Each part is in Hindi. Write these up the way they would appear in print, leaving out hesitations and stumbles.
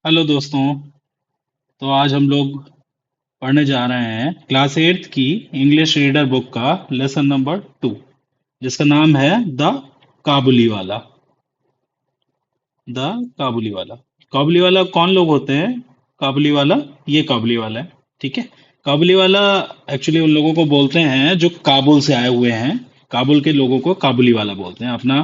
हेलो दोस्तों। तो आज हम लोग पढ़ने जा रहे हैं क्लास एट्थ की इंग्लिश रीडर बुक का लेसन नंबर 2, जिसका नाम है द काबुली वाला। द काबुली वाला। काबुली वाला कौन लोग होते हैं? काबुली वाला, ये काबुली वाला है। ठीक है। काबुली वाला एक्चुअली उन लोगों को बोलते हैं जो काबुल से आए हुए हैं। काबुल के लोगों को काबुली वाला बोलते हैं। अपना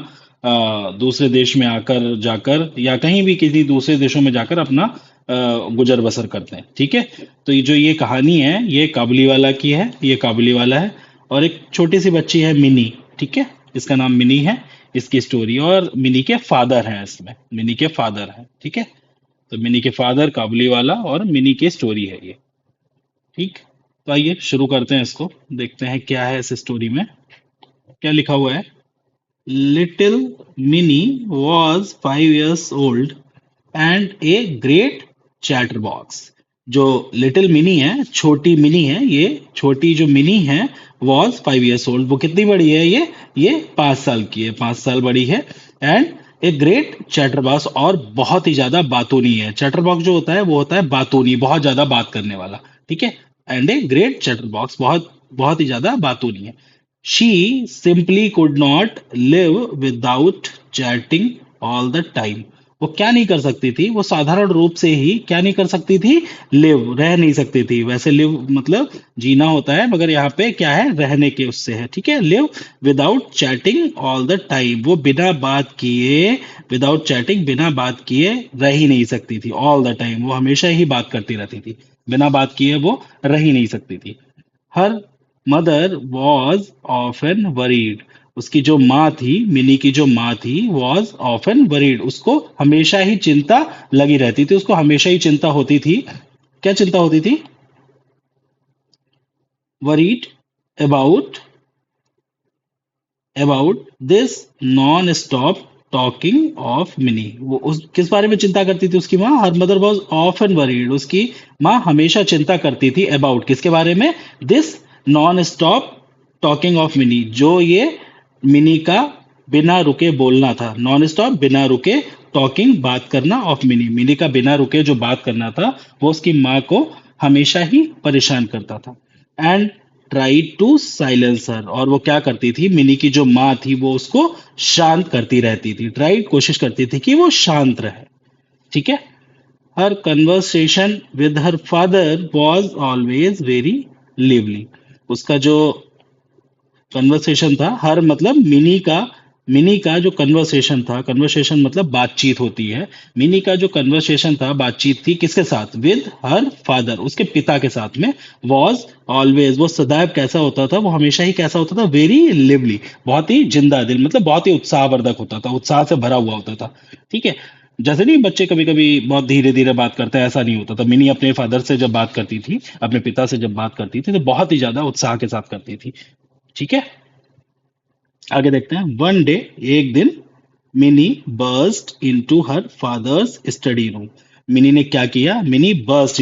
दूसरे देश में आकर जाकर या कहीं भी किसी दूसरे देशों में जाकर अपना गुजर बसर करते हैं। ठीक है। तो ये जो ये कहानी है ये काबुली वाला की है, ये काबुली वाला है। और एक छोटी सी बच्ची है मिनी। ठीक है। इसका नाम मिनी है। इसकी स्टोरी, और मिनी के फादर हैं, इसमें मिनी के फादर हैं। ठीक है। तो मिनी के फादर काबुली वाला और मिनी की स्टोरी है ये। ठीक। तो आइए शुरू करते हैं इसको। देखते हैं क्या है इस स्टोरी में। क्या लिखा हुआ है? Little mini was 5 years old and a great chatter box. जो लिटिल मिनी है, छोटी मिनी है, ये छोटी जो मिनी है वॉज 5 years ओल्ड। वो कितनी बड़ी है? ये 5 साल की है, 5 साल बड़ी है। And a great chatter box, और बहुत ही ज्यादा बातूनी है। चैटर बॉक्स जो होता है वो होता है बातूनी, बहुत ज्यादा बात करने वाला। ठीक है। And a great chatter box, बहुत बहुत ही ज्यादा बातूनी है। She simply could not live without chatting all the time. वो क्या नहीं कर सकती थी? वो साधारण रूप से ही क्या नहीं कर सकती थी? लिव, रह नहीं सकती थी। वैसे लिव मतलब जीना होता है, मगर यहाँ पे क्या है? रहने के उससे है। ठीक है। Live without chatting all the time, वो बिना बात किए, विदाउट चैटिंग बिना बात किए रह ही नहीं सकती थी। ऑल द टाइम वो हमेशा ही बात करती रहती थी। बिना बात किए वो रह ही नहीं सकती थी। Her mother was often worried, उसकी जो माँ थी, मिनी की जो माँ थी, वॉज ऑफन वरीड, उसको हमेशा ही चिंता लगी रहती थी। उसको हमेशा ही चिंता होती थी। क्या चिंता होती थी? Worried about about this non stop talking of mini. वो उस किस बारे में चिंता करती थी उसकी माँ? Her mother was often worried, उसकी माँ हमेशा चिंता करती थी अबाउट किसके बारे में? This non stop talking of mini, जो ये मिनी का बिना रुके बोलना था। नॉन स्टॉप, बिना रुके, टॉकिंग बात करना, ऑफ मिनी, मिनी का बिना रुके जो बात करना था वो उसकी माँ को हमेशा ही परेशान करता था। एंड ट्राई टू साइलेंस हर, और वो क्या करती थी? मिनी की जो माँ थी वो उसको शांत करती रहती थी। ट्राई, कोशिश करती थी कि वो शांत रहे। ठीक है। हर conversation with her father was always very lively, उसका जो कन्वर्सेशन था, हर मतलब मिनी का जो कन्वर्सेशन था, कन्वर्सेशन मतलब बातचीत होती है। मिनी का जो कन्वर्सेशन था, बातचीत थी किसके साथ? विद हर फादर, उसके पिता के साथ में। वॉज ऑलवेज, वो सदैव कैसा होता था? वो हमेशा ही कैसा होता था? वेरी लिवली, बहुत ही जिंदा दिल, मतलब बहुत ही उत्साहवर्धक होता था, उत्साह से भरा हुआ होता था। ठीक है। जैसे नहीं बच्चे कभी कभी बहुत धीरे धीरे बात करते हैं, ऐसा नहीं होता था। मिनी अपने फादर से जब बात करती थी, अपने पिता से जब बात करती थी, तो बहुत ही ज्यादा उत्साह के साथ करती थी। ठीक है। आगे देखते हैं। वन डे, एक दिन, mini burst into her father's study room. Mini ने क्या किया? मिनी बर्स्ट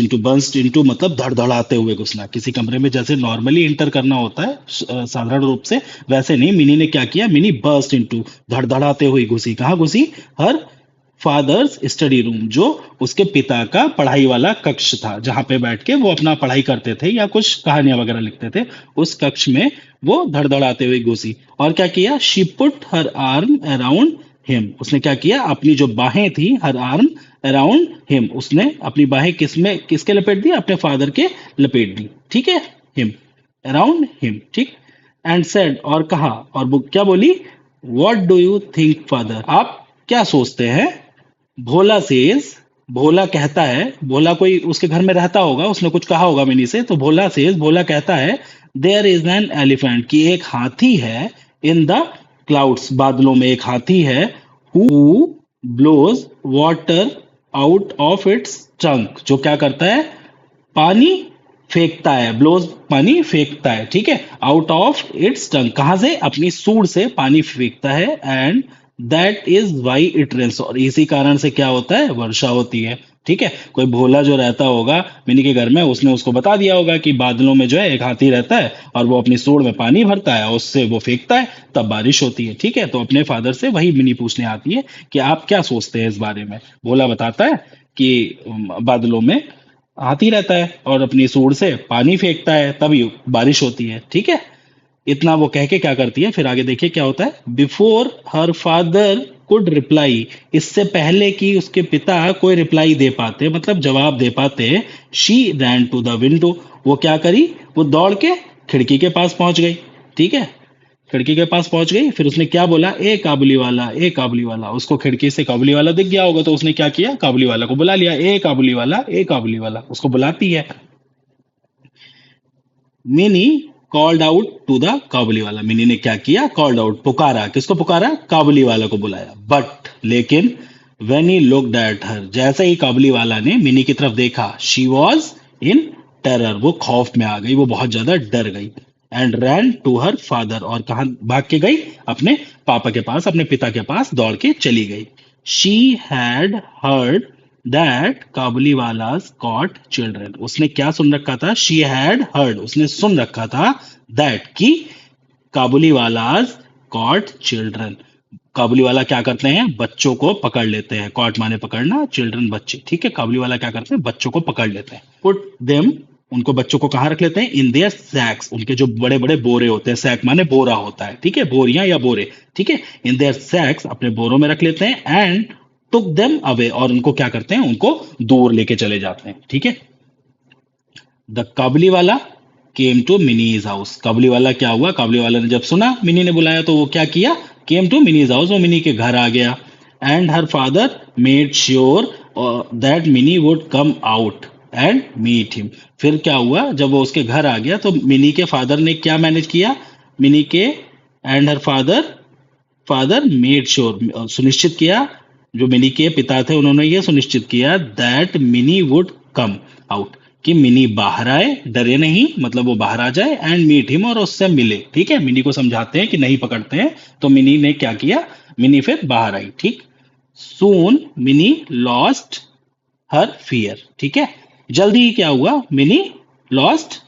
इनटू मतलब धड़धड़ाते हुए घुसना किसी कमरे में। जैसे नॉर्मली इंटर करना होता है साधारण रूप से, वैसे नहीं। मिनी ने क्या किया? मिनी बर्स्ट इनटू, धड़धड़ाते हुई घुसी। कहाँ घुसी? हर फादर्स स्टडी रूम, जो उसके पिता का पढ़ाई वाला कक्ष था, जहां पे बैठ के वो अपना पढ़ाई करते थे या कुछ कहानियां वगैरह लिखते थे। उस कक्ष में वो धड़धड़ाते हुए घुसी। और क्या किया? She put her arm around him, उसने क्या किया? अपनी जो बाहें थी, हर आर्म अराउंड हिम, उसने अपनी बाहें किसमें, किसके लपेट दी? अपने फादर के लपेट दी। ठीक है। Him, around him. ठीक। एंड सेड, और कहा, और वो क्या बोली? What do you think father, आप क्या सोचते हैं? भोला सेज, भोला कहता है, भोला कोई उसके घर में रहता होगा, उसने कुछ कहा होगा मिनी से, तो भोला सेज, भोला कहता है, देयर इज एन एलिफेंट, कि एक हाथी है, इन द क्लाउड्स, बादलों में एक हाथी है, who blows water out of its trunk, जो क्या करता है? पानी फेंकता है। ब्लोज, पानी फेंकता है। ठीक है। आउट ऑफ इट्स टंग, कहां से? अपनी सूंड से पानी फेंकता है। And that is why it rains, और इसी कारण से क्या होता है? वर्षा होती है। ठीक है। कोई भोला जो रहता होगा मिनी के घर में, उसने उसको बता दिया होगा कि बादलों में जो है एक हाथी रहता है, और वो अपनी सूंड में पानी भरता है, और उससे वो फेंकता है, तब बारिश होती है। ठीक है। तो अपने फादर से वही मिनी पूछने आती है कि आप क्या सोचते हैं इस बारे में। भोला बताता है कि बादलों में हाथी रहता है और अपनी सूंड से पानी फेंकता है, तभी बारिश होती है। ठीक है, इतना वो कह के क्या करती है, फिर आगे देखिए क्या होता है। Before her father could reply, इससे पहले कि उसके पिता कोई रिप्लाई दे पाते, मतलब जवाब दे पाते, she ran to the window, वो क्या करी, वो दौड़ के खिड़की के पास पहुंच गई। ठीक है, खिड़की के पास पहुंच गई, फिर उसने क्या बोला, ए काबुली वाला, ए काबुली वाला। उसको खिड़की से काबुली वाला दिख गया होगा, तो उसने क्या किया, काबुली वाला को बुला लिया, ए काबुली वाला, ए काबुली वाला, उसको बुलाती है। Mini called out to the Kabuliwala, Mini ने क्या किया, कॉल्ड आउट, पुकारा, किसको पुकारा, काबुली वाला को बुलाया। बट लेकिन when he looked at her, जैसे ही काबुली वाला ने मिनी की तरफ देखा, शी वॉज इन टेरर, वो खौफ में आ गई, वो बहुत ज्यादा डर गई। And ran to her father, और कहा भाग के गई, अपने पापा के पास, अपने पिता के पास दौड़ के चली गई। She had heard that Kabuliwalas caught children, उसने क्या सुन रखा था, शी हैड हर्ड, उसने सुन रखा था, दैट की काबुली वालाज कॉट चिल्ड्रन, काबुली वाला क्या करते हैं, बच्चों को पकड़ लेते हैं। कॉट माने पकड़ना, चिल्ड्रन बच्चे। ठीक है, काबुली वाला क्या करते हैं, बच्चों को पकड़ लेते हैं। पुट देम, उनको बच्चों को कहाँ रख लेते हैं, इन देयर सैक्स, उनके जो बड़े बड़े बोरे होते हैं, सैक माने बोरा होता है। ठीक है, बोरियां या बोरे। ठीक है, इन देयर सैक्स, अपने बोरों में रख लेते हैं। एंड टुक देम अवे, और उनको क्या करते हैं, उनको दूर लेके चले जाते हैं। ठीक है, द काबुली वाला केम टू मिनीज हाउस, काबुली वाला क्या हुआ, काबुली वाला ने जब सुना मिनी ने बुलाया, तो वो क्या किया, केम टू मिनीज हाउस, वो मिनी के घर आ गया। And her father made sure that Mini would come out and meet him, फिर क्या हुआ, जब वो उसके घर आ गया, तो मिनी के फादर ने क्या मैनेज किया, मिनी के, and her father, father made sure, सुनिश्चित किया, जो मिनी के पिता थे उन्होंने ये सुनिश्चित किया, that Mini would come out, कि मिनी बाहर आए, डरे नहीं, मतलब वो बाहर आ जाए, एंड मीट हिम, और उससे मिले। ठीक है, मिनी को समझाते हैं कि नहीं पकड़ते हैं, तो मिनी ने क्या किया, मिनी फिर बाहर आई। ठीक, सून मिनी लॉस्ट हर फियर। ठीक है, जल्दी ही क्या हुआ, मिनी लॉस्ट,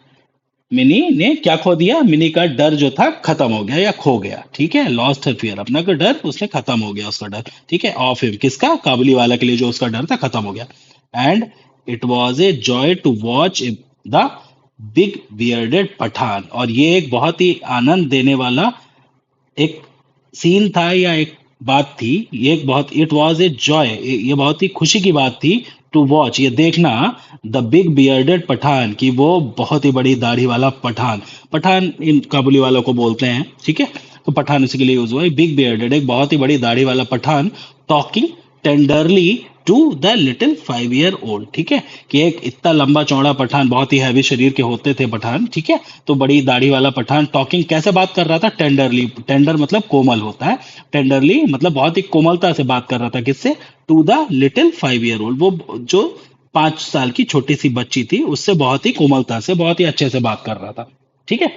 मिनी ने क्या खो दिया, मिनी का डर जो था खत्म हो गया या खो गया। ठीक है, लॉस्ट हर फियर, अपना का डर उसने खत्म हो गया, उसका डर। ठीक है, ऑफ हिम, किसका, काबुली वाला के लिए जो उसका डर था खत्म हो गया। And it was a joy to watch the big bearded Pathan, और ये एक बहुत ही आनंद देने वाला एक सीन था, या एक बात थी, ये एक बहुत, इट वॉज ए जॉय, ये बहुत ही खुशी की बात थी, टू वॉच, ये देखना, द बिग बियर्डेड पठान, कि वो बहुत ही बड़ी दाढ़ी वाला पठान, पठान इन काबुली वालों को बोलते हैं। ठीक है, तो पठान उसी के लिए यूज हुआ है, बिग बियर्डेड, एक बहुत ही बड़ी दाढ़ी वाला Pathan, talking tenderly to the little 5 year old. ठीक है, कि एक इतना लंबा चौड़ा पठान, बहुत ही हैवी शरीर के होते थे पठान। ठीक है, तो बड़ी दाढ़ी वाला पठान टॉकिंग कैसे बात कर रहा था, टेंडरली, टेंडर मतलब कोमल होता है, टेंडरली मतलब बहुत ही कोमलता से बात कर रहा था, किससे, to the little 5 year old, वो जो 5 साल की छोटी सी बच्ची थी, उससे बहुत ही कोमलता से, बहुत ही अच्छे से बात कर रहा था। ठीक है,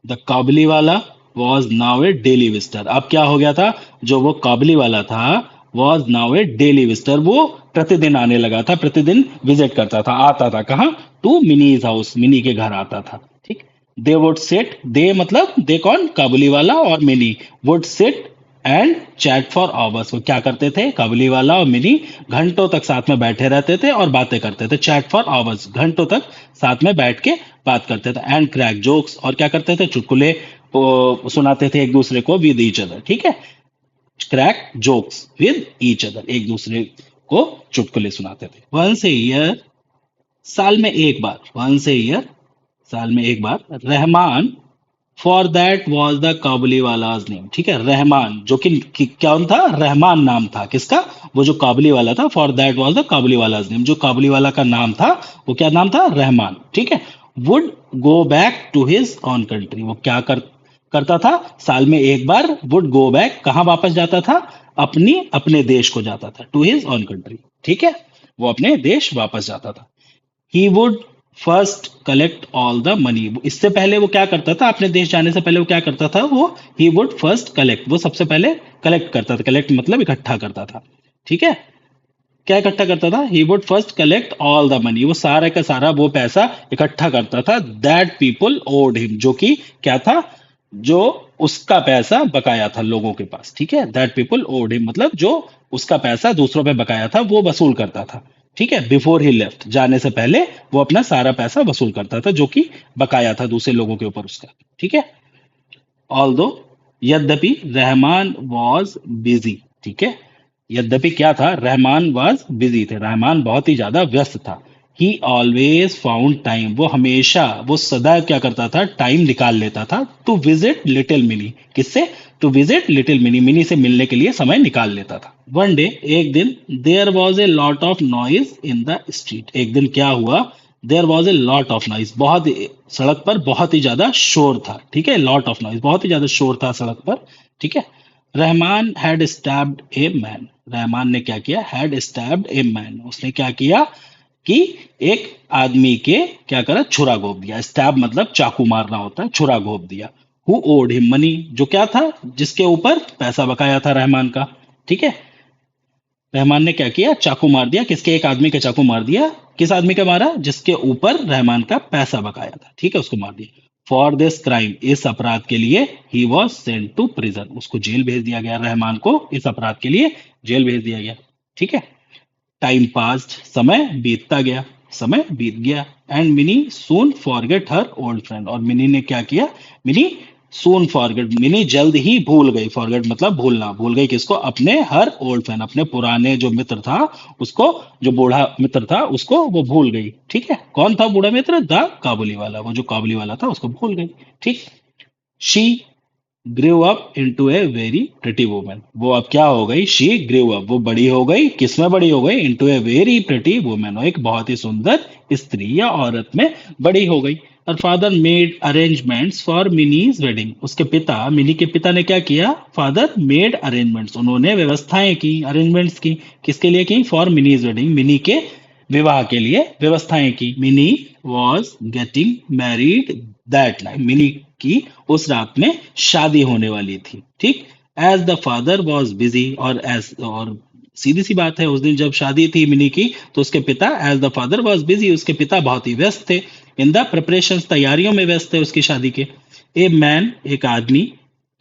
द काबली वाला was now A daily visitor, अब क्या हो गया था, जो वो काबली वाला था, was now A daily visitor, वो प्रतिदिन आने लगा था, प्रतिदिन विजिट करता था, आता था कहाँ, टू मिनीज हाउस, मिनी के घर आता था। ठीक, दे वुड सिट, दे मतलब दे कौन, काबुली वाला और mini, would sit and chat for hours, वो क्या करते थे, काबुली वाला और मिनी घंटों तक साथ में बैठे रहते थे और बातें करते थे, चैट फॉर आवर्स, घंटों तक साथ में बैठ के बात करते थे। एंड क्रैक जोक्स, और क्या करते थे, चुटकुले सुनाते थे एक दूसरे को, विद ईच अदर। ठीक है, crack jokes with each other, एक दूसरे को चुटकुले सुनाते थे। वंस ए ईयर, साल में एक बार, वंस ए ईयर, साल में एक बार, Rahman, for that was the Kabuliwala's name. ठीक है, रहमान, जो कि कौन था, रहमान नाम था किसका, वो जो काबुली वाला था, for that was the Kabuliwala's name, जो काबुली वाला का नाम था, वो क्या नाम था, रहमान। ठीक है, would go back to his own country, वो क्या करता था, साल में एक बार, वुड गो बैक, कहाँ वापस जाता था, अपने देश को जाता था, टू हिज ऑन कंट्री। ठीक है, वो अपने देश वापस जाता था। He would first collect all the money, इससे पहले वो क्या करता था, अपने देश जाने से पहले वो क्या करता था, वो ही वुड फर्स्ट कलेक्ट, वो सबसे पहले कलेक्ट करता था, कलेक्ट मतलब इकट्ठा करता था। ठीक है, क्या इकट्ठा करता था, he would first collect all the money, वो सारा का सारा वो पैसा इकट्ठा करता था, दैट पीपल ओड हिम, जो कि क्या था, जो उसका पैसा बकाया था लोगों के पास, ठीक है। दैट पीपल ओड हिम, मतलब जो उसका पैसा दूसरों पे बकाया था वो वसूल करता था, ठीक है। बिफोर ही लेफ्ट, जाने से पहले वो अपना सारा पैसा वसूल करता था जो कि बकाया था दूसरे लोगों के ऊपर उसका, ठीक है। ऑल्दो, यद्यपि रहमान वॉज बिजी, ठीक है। यद्यपि क्या था, रहमान वॉज बिजी थे, रहमान बहुत ही ज्यादा व्यस्त था। ही ऑलवेज फाउंड टाइम, वो हमेशा, वो सदा क्या करता था, टाइम निकाल लेता था टू विजिट लिटिल मिनी, किससे, to visit little Mini, Mini से मिलने के लिए समय निकाल लेता था। वन डे, एक दिन, there was a lot of noise in the street, एक दिन क्या हुआ, there was a lot of noise, सड़क पर बहुत ही ज्यादा शोर था, ठीक है। लॉट ऑफ नॉइज, बहुत ही ज्यादा शोर था सड़क पर, ठीक है। Rahman had stabbed a man, Rahman ने क्या किया, हैड स्टैब्ड ए मैन, उसने क्या किया कि एक आदमी के क्या करा, छुरा घोंप दिया। स्टैब मतलब चाकू मारना होता है, छुरा घोंप दिया। हु ओड हिम मनी, जो क्या था, जिसके ऊपर पैसा बकाया था रहमान का, ठीक है। रहमान ने क्या किया, चाकू मार दिया, किसके, एक आदमी के चाकू मार दिया। किस आदमी का मारा, जिसके ऊपर रहमान का पैसा बकाया था, ठीक है, उसको मार दिया। फॉर दिस क्राइम, इस अपराध के लिए, he was sent to prison, उसको जेल भेज दिया गया, रहमान को इस अपराध के लिए जेल भेज दिया गया, ठीक है। टाइम पास्ड, समय बीतता गया, समय बीत गया। And mini soon forget her old friend, और मिनी ने क्या किया, मिनी सून फॉरगेट, मिनी जल्द ही भूल गई, फॉरगेट मतलब भूलना, भूल गई किसको, अपने हर ओल्ड फ्रेंड, अपने पुराने जो मित्र था उसको, जो बूढ़ा मित्र था उसको वो भूल गई, ठीक है। कौन था बूढ़ा मित्र, द काबुली वाला, वो जो काबुली वाला था उसको भूल गई, ठीक। She grew up into a very pretty woman, वो अब क्या हो गई, शी ग्रेव अप, वो बड़ी हो गई, किसमें बड़ी हो गई, into a very pretty woman, एक बहुत ही सुंदर स्त्री या औरत में बड़ी हो गई। और father made arrangements for minis wedding, उसके पिता, मिनी के पिता ने क्या किया, फादर मेड अरेंजमेंट्स, उन्होंने व्यवस्थाएं की, अरेंजमेंट्स की, किसके लिए की, फॉर मिनीज वेडिंग, मिनी के विवाह के लिए व्यवस्थाएं की। Mini was getting married that night, Mini की उस रात में शादी होने वाली थी, ठीक। As the father was busy, और सीधी सी बात है, उस दिन जब शादी थी मिनी की, तो उसके पिता, as the father was busy, उसके पिता बहुत ही व्यस्त थे। इन द प्रिपरेशन, तैयारियों में व्यस्त थे उसकी शादी के। ए मैन, एक आदमी,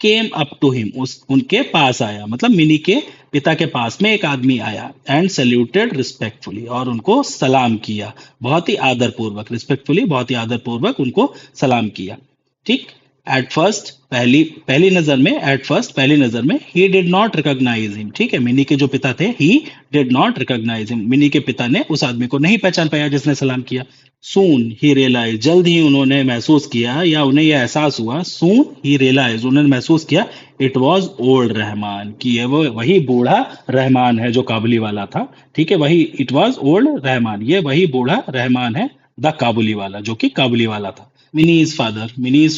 केम अप टू हिम, उस उनके पास आया, मतलब मिनी के पिता के पास में एक आदमी आया। एंड सल्यूटेड रिस्पेक्टफुली, और उनको सलाम किया, बहुत ही आदर पूर्वक, रिस्पेक्टफुली बहुत ही आदर पूर्वक उनको सलाम किया, ठीक। एट फर्स्ट, पहली पहली नजर में, एट फर्स्ट पहली नजर में, he did not recognize him, ठीक है, मिनी के जो पिता थे, he did not recognize him, Mini के पिता ने उस आदमी को नहीं पहचान पाया जिसने सलाम किया। सून ही रियलाइज, जल्द ही उन्होंने महसूस किया, या उन्हें यह एहसास हुआ, सून ही रियलाइज, उन्होंने महसूस किया, इट वॉज ओल्ड रहमान, कि ये वो वही बूढ़ा रहमान है जो काबुली वाला था, ठीक है, वही, इट वॉज ओल्ड रहमान, ये वही बूढ़ा रहमान है, द काबुली वाला, जो कि काबुली वाला था। Minis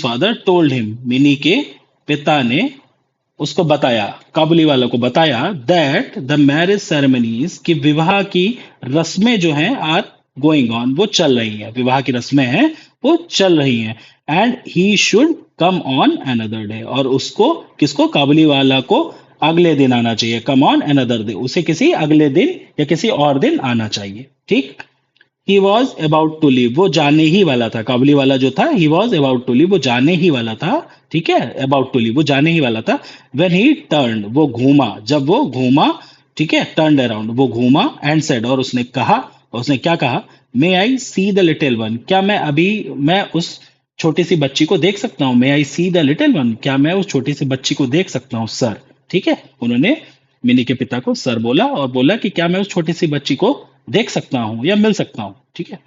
father told him, Mini के पिता ने उसको बताया, काबुली वाला को बताया, दैट द मैरिज सेरेमनीज, कि विवाह की रस्में जो हैं, आर गोइंग ऑन, वो चल रही हैं, विवाह की रस्में हैं वो चल रही हैं। And he should come on another day, और उसको, किसको, काबुली वाला को अगले दिन आना चाहिए, कम ऑन अनदर डे, उसे किसी अगले दिन या किसी और दिन आना चाहिए, ठीक। He was about to leave, वो जाने ही वाला था, काबुली वाला जो था, he was about to leave, वो जाने ही वाला था, ठीक है, अबाउट टू लीव, वो जाने ही वाला था। वेन ही टर्न, वो घूमा, जब वो घूमा, ठीक है, टर्न अराउंड, वो घूमा, एंड सेड, और उसने कहा, उसने क्या कहा, मे आई सी द लिटिल वन, क्या मैं उस छोटी सी बच्ची को देख सकता हूँ, मे आई सी द लिटिल वन, क्या मैं उस छोटी सी बच्ची को देख सकता हूँ, सर, ठीक है। उन्होंने मिनी के पिता को सर बोला, और बोला कि क्या मैं उस छोटी सी बच्ची को देख सकता हूँ या मिल सकता हूँ, ठीक है।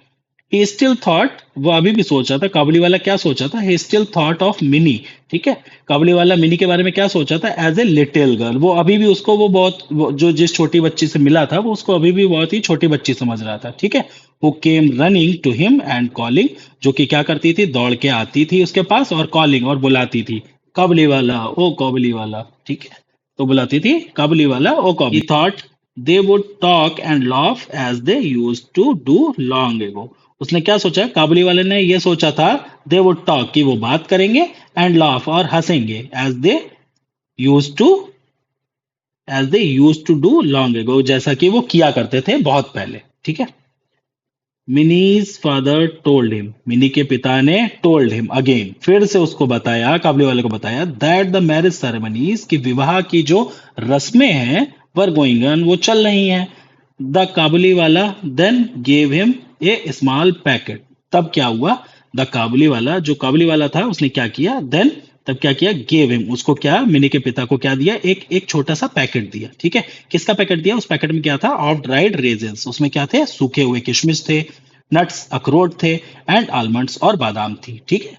ही स्टिल थॉट, वो अभी भी सोच रहा था, काबुली वाला क्या सोचा था, he still thought of mini, ठीक है। काबुली वाला मिनी के बारे में क्या सोचा था, एज ए लिटिल गर्ल, वो अभी भी उसको, जो जिस छोटी बच्ची से मिला था वो उसको अभी भी बहुत ही छोटी बच्ची समझ रहा था, ठीक है। वो came running to him and calling, जो कि क्या करती थी, दौड़ के आती थी उसके पास, और कॉलिंग, और बुलाती थी, काबुली वाला, ओ काबुली वाला, ठीक है, तो बुलाती थी, काबुली वाला, ओ Kabuli. He thought they would talk and laugh as they use to do long ago, उसने क्या सोचा, काबुली वाले ने ये सोचा था, दे वुड टॉक, कि वो बात करेंगे, एंड लाफ, और हंसेंगे, use to as they use to do long ago, जैसा कि वो किया करते थे बहुत पहले, ठीक है। Mini's father told him, Mini के पिता ने टोल्ड हिम अगेन, फिर से उसको बताया, काबली वाले को बताया, दैट द मैरिज सेरेमनीज, कि विवाह की जो रस्में हैं, वर गोइंग ऑन, वो चल रही हैं। The Kabuliwala then gave him a small packet, तब क्या हुआ, द काबुली वाला, जो काबुली वाला था, उसने क्या किया, देन तब क्या किया, गेव हिम, उसको क्या, मिनी के पिता को क्या दिया, एक एक छोटा सा पैकेट दिया, ठीक है। किसका पैकेट दिया, उस पैकेट में क्या था, ऑफ ड्राइड रेजन्स, उसमें क्या थे, सूखे हुए किशमिश थे, नट्स अखरोट थे, एंड आलमंड्स और बादाम थी, ठीक है।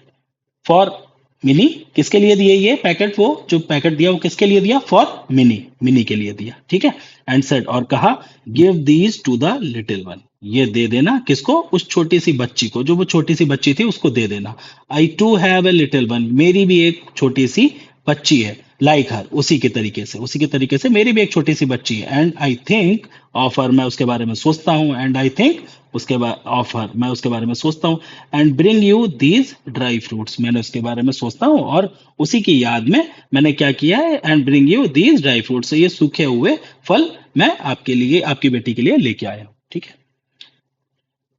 फॉर मिनी, किसके लिए दिए ये पैकेट, वो जो पैकेट दिया वो किसके लिए दिया, फॉर मिनी, मिनी के लिए दिया, ठीक है। एंड सेड, और कहा, give these two the little one, ये दे देना किसको, उस छोटी सी बच्ची को, जो वो छोटी सी बच्ची थी उसको दे देना। I to have a little one, मेरी भी एक छोटी सी बच्ची है, लाइक हर, उसी के तरीके से मेरी भी एक छोटी सी बच्ची है। And I think of her, मैं उसके बारे में सोचता हूँ, एंड आई थिंक उसके बाद ऑफ हर, मैं उसके बारे में सोचता हूँ, and bring you these dry fruits, मैंने उसके बारे में सोचता हूँ और उसी की याद में मैंने क्या किया है, and bring you these dry fruits, ये सूखे हुए फल मैं आपके लिए, आपकी बेटी के लिए लेके आया हूँ, ठीक है।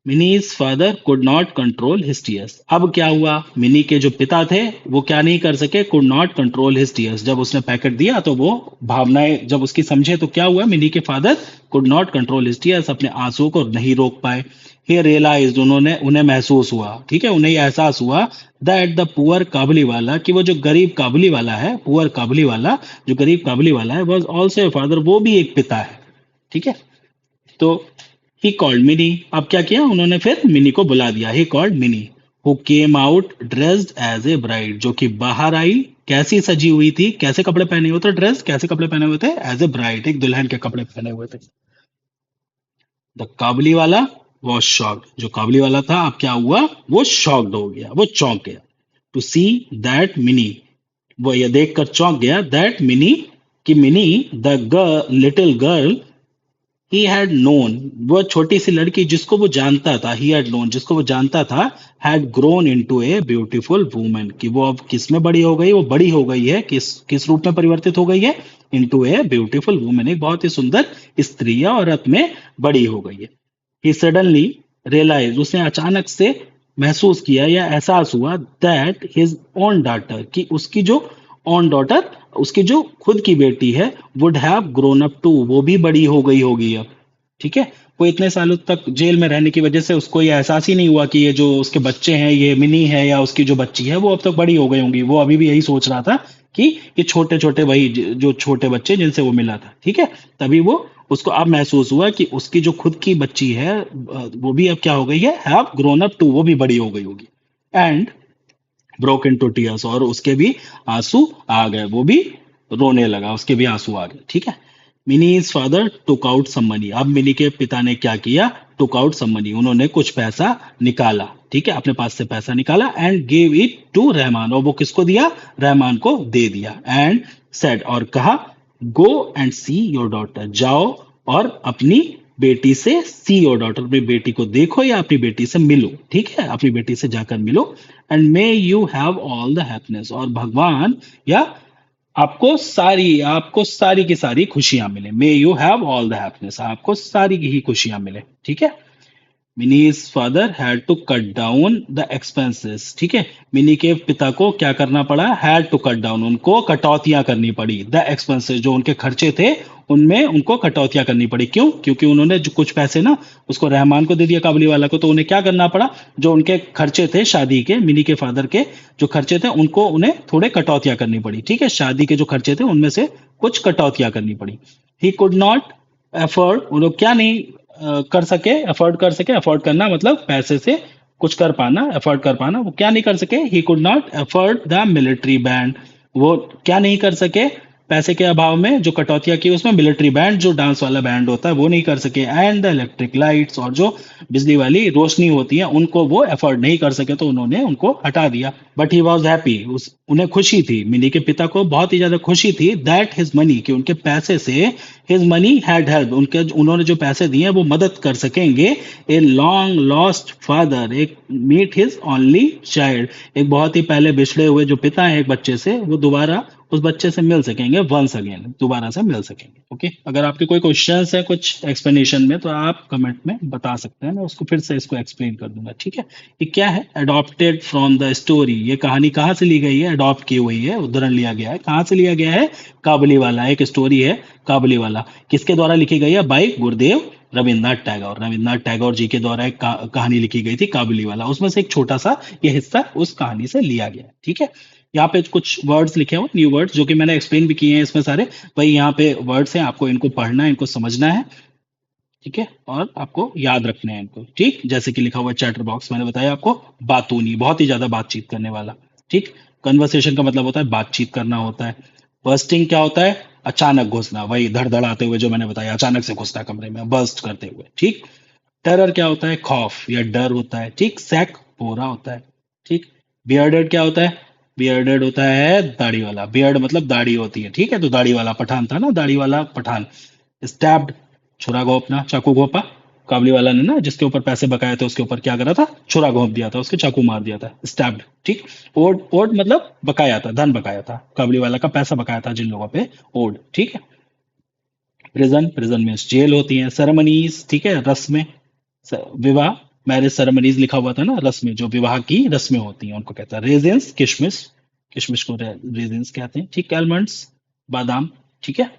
Mini's father could not control his tears, अब क्या हुआ, मिनी के जो पिता थे वो क्या नहीं कर सके, could not control his tears, जब उसने पैकेट दिया तो वो भावनाएं जब उसकी समझे तो क्या हुआ, मिनी के father could not control his tears, अपने आंसुओं को नहीं रोक पाए। ही रियलाइज, उन्होंने उन्हें महसूस हुआ, ठीक है, उन्हें ये एहसास हुआ, दैट द पुअर काबुली वाला, कि वो जो गरीब काबुली वाला है, पुअर काबुली वाला, जो गरीब काबुली वाला है, वॉज ऑल्सो ए फादर, वो भी एक पिता है, ठीक है। तो ही कॉल्ड मिनी, अब क्या किया उन्होंने, फिर मिनी को बुला दिया, he called Mini, who came out dressed as a bride, जो कि बाहर आई, कैसी सजी हुई थी, कैसे कपड़े पहने हुए थे, ड्रेस कैसे कपड़े पहने हुए थे, एज ए ब्राइड, एक दुल्हन के कपड़े पहने हुए थे। द काबुली वाला वॉज शॉक्ड, जो काबुली वाला था अब क्या हुआ, वो शॉक्ड हो गया, वो चौंक गया। टू सी दैट मिनी, वो ये देखकर चौंक गया, दैट मिनी, कि mini, the little girl he had known, वो छोटी सी लड़की जिसको वो जानता था, ही हैड नोन, जिसको वो जानता था, had grown into a beautiful woman, कि वो अब किस में बड़ी हो गई, वो बड़ी हो गई है, किस किस रूप में परिवर्तित हो गई है, इनटू ए ब्यूटीफुल वुमन, एक बहुत ही सुंदर स्त्री या औरत में बड़ी हो गई है। ही सडनली रियलाइज, उसने अचानक से महसूस किया या एहसास हुआ, दैट हिज ओन डॉटर, कि उसकी जो ओन डॉटर, उसकी जो खुद की बेटी है, would have grown up too, वो भी बड़ी हो गई होगी अब, ठीक है। वो इतने सालों तक जेल में रहने की वजह से उसको ये एहसास ही नहीं हुआ कि ये जो उसके बच्चे हैं, ये मिनी है या उसकी जो बच्ची है, वो अब तक बड़ी हो गई होंगी, वो अभी भी यही सोच रहा था कि ये छोटे छोटे वही जो छोटे बच्चे जिनसे वो मिला था, ठीक है। तभी वो, उसको अब महसूस हुआ कि उसकी जो खुद की बच्ची है, वो भी अब क्या हो गई है, हैव ग्रोन अप टू, वो भी बड़ी हो गई होगी। And broke into tears, और उसके भी आंसू आ गए, वो भी रोने लगा, उसके भी आंसू आ गए, ठीक है। Mini's father took out some money, अब मिनी के पिता ने क्या किया, टुक आउट सम मनी, उन्होंने कुछ पैसा निकाला, ठीक है, अपने पास से पैसा निकाला, and gave it to Rahman, और वो किसको दिया, रहमान को दे दिया। एंड सेड, और कहा, go and see your daughter, जाओ और अपनी बेटी से, सी योर डॉटर, अपनी बेटी को देखो या अपनी बेटी से मिलो, ठीक है, अपनी बेटी से जाकर मिलो। And may you have all the happiness, और भगवान या आपको सारी की सारी खुशियां मिले, may you have all the happiness, आपको सारी की ही खुशियां मिले, ठीक है। Mini's father had to cut down the expenses, ठीक है, मिनी के पिता को क्या करना पड़ा, हैड टू कट डाउन, उनको कटौतियां करनी पड़ी, द एक्सपेंसेस, जो उनके खर्चे थे उनमें उनको कटौतियां करनी पड़ी, क्यों, क्योंकि उन्होंने जो कुछ पैसे ना उसको रहमान को दे दिया, काबुली वाला को, तो उन्हें क्या करना पड़ा, जो उनके खर्चे थे शादी के, मिनी के फादर के जो खर्चे थे, उनको उन्हें थोड़े कटौतियां करनी पड़ी, ठीक है, शादी के जो खर्चे थे उनमें से कुछ कटौतियां करनी पड़ी। ही कुड नॉट एफर्ड, वो लोग क्या नहीं कर सके, अफोर्ड कर सके, अफोर्ड करना मतलब पैसे से कुछ कर पाना, अफोर्ड कर पाना, वो क्या नहीं कर सके, he could not afford the military band, वो क्या नहीं कर सके, पैसे के अभाव में जो कटौतियां की उसमें मिलिट्री बैंड, जो डांस वाला बैंड होता है, वो नहीं कर सके। एंड द इलेक्ट्रिक लाइट्स, और जो बिजली वाली रोशनी होती है उनको वो अफोर्ड नहीं कर सके, तो उन्होंने उनको हटा दिया। बट ही वॉज हैप्पी, उस उन्हें खुशी थी, मिनी के पिता को बहुत ही ज्यादा खुशी थी, दैट हिज मनी, कि उनके पैसे से, हिज मनी हैड हेल्प, उनके उन्होंने जो पैसे दिए वो मदद कर सकेंगे, ए लॉन्ग लॉस्ट फादर, एक मीट हिज ओनली चाइल्ड, एक बहुत ही पहले बिछड़े हुए जो पिता है एक बच्चे से, वो दोबारा उस बच्चे से मिल सकेंगे वंस अगेन, दोबारा से मिल सकेंगे। ओके, अगर आपके कोई क्वेश्चंस है कुछ एक्सप्लेनेशन में तो आप कमेंट में बता सकते हैं, मैं उसको फिर से इसको एक्सप्लेन कर दूंगा। ठीक है, ये क्या है, अडॉप्टेड फ्रॉम द स्टोरी, ये कहानी कहाँ से ली गई है, अडॉप्ट की हुई है, उद्धरण लिया गया है, कहाँ से लिया गया है, काबुली वाला, एक स्टोरी है काबुली वाला, किसके द्वारा लिखी गई है, बाई गुरुदेव रविन्द्रनाथ टैगोर, रविन्द्रनाथ टैगोर जी के द्वारा एक कहानी लिखी गई थी काबुली वाला, उसमें से एक छोटा सा ये हिस्सा उस कहानी से लिया गया है। ठीक है, यहाँ पे कुछ वर्ड्स लिखे हुए न्यू वर्ड्स जो कि मैंने एक्सप्लेन भी किए हैं इसमें सारे, भाई यहाँ पे वर्ड्स हैं, आपको इनको पढ़ना है, इनको समझना है। ठीक है, और आपको याद रखने हैं इनको। ठीक, जैसे कि लिखा हुआ चैटर बॉक्स, मैंने बताया आपको, बातूनी, बहुत ही ज्यादा बातचीत करने वाला। ठीक, कन्वर्सेशन का मतलब होता है बातचीत करना होता है। बर्स्टिंग क्या होता है, अचानक घुसना, वही धड़धड़ाते हुए जो मैंने बताया, अचानक से घुसना कमरे में, बर्स्ट करते हुए। ठीक, टेरर क्या होता है, खौफ या डर होता है। ठीक, सैक कोहरा होता है। ठीक, बियर्डेड क्या होता है, बियर्डेड होता है दाढ़ी वाला, बियर्ड मतलब दाढ़ी होती है। ठीक है, तो दाढ़ी वाला पठान था ना, दाढ़ी वाला पठान। स्टैब्ड, छुरा घोंपना, चाकू घोंपा, काबली वाला ने ना जिसके ऊपर पैसे बकाए थे उसके ऊपर क्या करा था, छुरा घोंप दिया था, उसके चाकू मार दिया था, स्टैब्ड। ठीक, ओड, ओड मतलब बकाया था, धन बकाया था, काबली वाला का पैसा बकाया था जिन लोगों पे, ओड। ठीक है, प्रिजन, प्रिजन में जेल होती है। सेरेमनीज, ठीक है, रस्में, विवाह, मैरिज सेरेमनीज लिखा हुआ था ना, रस्में, जो विवाह की रस्में होती हैं उनको कहता है। रेजेंस, किशमिश, किशमिश को रेजेंस कहते हैं। ठीक, एलमंड्स, बादाम। ठीक है,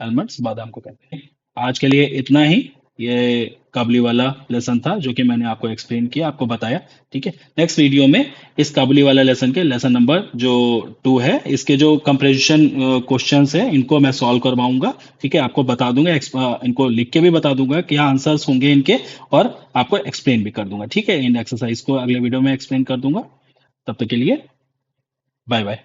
आलमंड्स, बादाम को कहते हैं। आज के लिए इतना ही, ये काबुली वाला लेसन था जो कि मैंने आपको एक्सप्लेन किया, आपको बताया। ठीक है, नेक्स्ट वीडियो में इस काबुली वाला लेसन के लेसन नंबर जो 2 है, इसके जो कंप्रेशन क्वेश्चंस है इनको मैं सॉल्व करवाऊंगा। ठीक है, आपको बता दूंगा, इनको लिख के भी बता दूंगा क्या आंसर्स होंगे इनके, और आपको एक्सप्लेन भी कर दूंगा। ठीक है, इन एक्सरसाइज को अगले वीडियो में एक्सप्लेन कर दूंगा। तब तक के लिए बाय बाय।